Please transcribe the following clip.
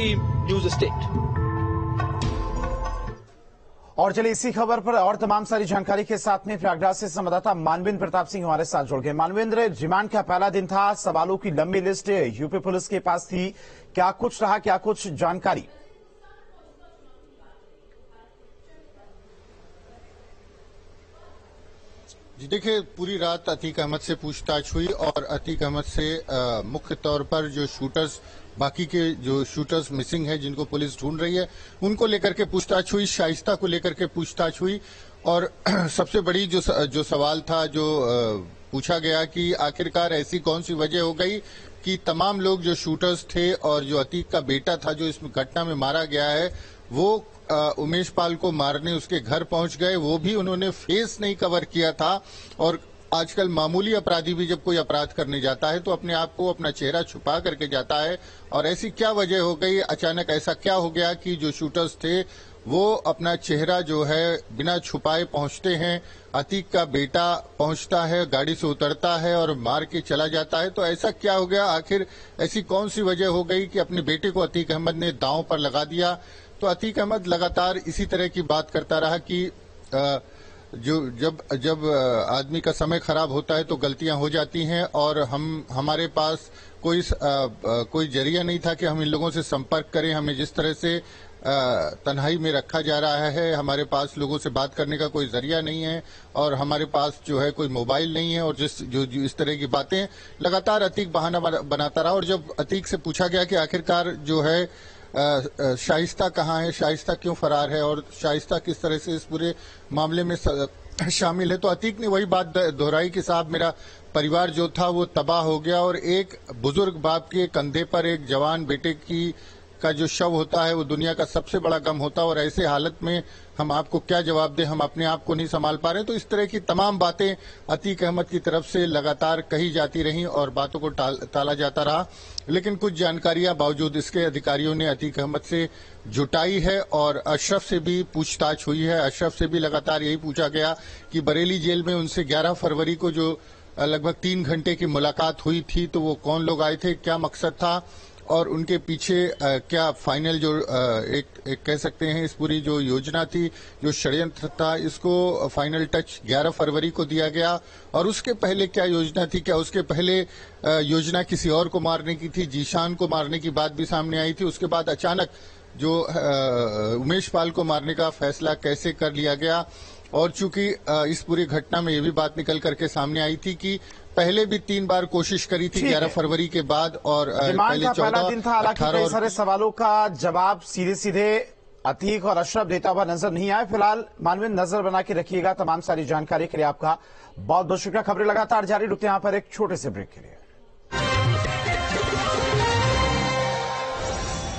Priority News Estate। और चलिए इसी खबर पर और तमाम सारी जानकारी के साथ में प्रयागराज से संवाददाता मानवेंद्र प्रताप सिंह हमारे साथ जुड़ गए। मानवेंद्र, रिमांड का पहला दिन था, सवालों की लंबी लिस्ट यूपी पुलिस के पास थी, क्या कुछ रहा, क्या कुछ जानकारी? जी देखिए, पूरी रात अतीक अहमद से पूछताछ हुई और अतीक अहमद से मुख्य तौर पर जो शूटर्स, बाकी के जो शूटर्स मिसिंग है जिनको पुलिस ढूंढ रही है, उनको लेकर के पूछताछ हुई, शाइस्ता को लेकर के पूछताछ हुई। और सबसे बड़ी जो सवाल था, जो पूछा गया कि आखिरकार ऐसी कौन सी वजह हो गई कि तमाम लोग जो शूटर्स थे और जो अतीक का बेटा था जो इस घटना में मारा गया है, वो उमेश पाल को मारने उसके घर पहुंच गए। वो भी उन्होंने फेस नहीं कवर किया था। और आजकल मामूली अपराधी भी जब कोई अपराध करने जाता है तो अपने आप को, अपना चेहरा छुपा करके जाता है। और ऐसी क्या वजह हो गई, अचानक ऐसा क्या हो गया कि जो शूटर्स थे वो अपना चेहरा जो है बिना छुपाए पहुंचते हैं। अतीक का बेटा पहुंचता है, गाड़ी से उतरता है और मार के चला जाता है। तो ऐसा क्या हो गया, आखिर ऐसी कौन सी वजह हो गई कि अपने बेटे को अतीक अहमद ने दांव पर लगा दिया? तो अतीक अहमद लगातार इसी तरह की बात करता रहा कि जब आदमी का समय खराब होता है तो गलतियां हो जाती हैं और हमारे पास कोई जरिया नहीं था कि हम इन लोगों से संपर्क करें। हमें जिस तरह से तन्हाई में रखा जा रहा है, हमारे पास लोगों से बात करने का कोई जरिया नहीं है और हमारे पास जो है कोई मोबाइल नहीं है। और जो इस तरह की बातें लगातार अतीक बहाना बनाता रहा। और जब अतीक से पूछा गया कि आखिरकार जो है शाइस्ता कहाँ है, शाइस्ता क्यों फरार है और शाइस्ता किस तरह से इस पूरे मामले में शामिल है, तो अतीक ने वही बात दोहराई कि साहब, मेरा परिवार जो था वो तबाह हो गया और एक बुजुर्ग बाप के कंधे पर एक जवान बेटे का जो शव होता है वो दुनिया का सबसे बड़ा गम होता है। और ऐसे हालत में हम आपको क्या जवाब दें, हम अपने आप को नहीं संभाल पा रहे। तो इस तरह की तमाम बातें अतीक अहमद की तरफ से लगातार कही जाती रहीं और बातों को टाला जाता रहा। लेकिन कुछ जानकारियां बावजूद इसके अधिकारियों ने अतीक अहमद से जुटाई है और अशरफ से भी पूछताछ हुई है। अशरफ से भी लगातार यही पूछा गया कि बरेली जेल में उनसे 11 फरवरी को जो लगभग 3 घंटे की मुलाकात हुई थी, तो वो कौन लोग आए थे, क्या मकसद था और उनके पीछे क्या फाइनल जो एक कह सकते हैं इस पूरी जो योजना थी, जो षड्यंत्र था, इसको फाइनल टच 11 फरवरी को दिया गया। और उसके पहले क्या योजना थी, क्या उसके पहले योजना किसी और को मारने की थी, जीशान को मारने की बात भी सामने आई थी। उसके बाद अचानक जो उमेश पाल को मारने का फैसला कैसे कर लिया गया। और चूंकि इस पूरी घटना में ये भी बात निकल करके सामने आई थी कि पहले भी 3 बार कोशिश करी थी 11 फरवरी के बाद और पहले 14 दिन था। हालांकि कई सारे सवालों का जवाब सीधे सीधे अतीक और अशरफ देता हुआ नजर नहीं आया। फिलहाल मानवेंद्र नजर बना के रखिएगा। तमाम सारी जानकारी के लिए आपका बहुत बहुत शुक्रिया। खबरें लगातार जारी, रुकते हैं यहाँ पर एक छोटे से ब्रेक के लिए।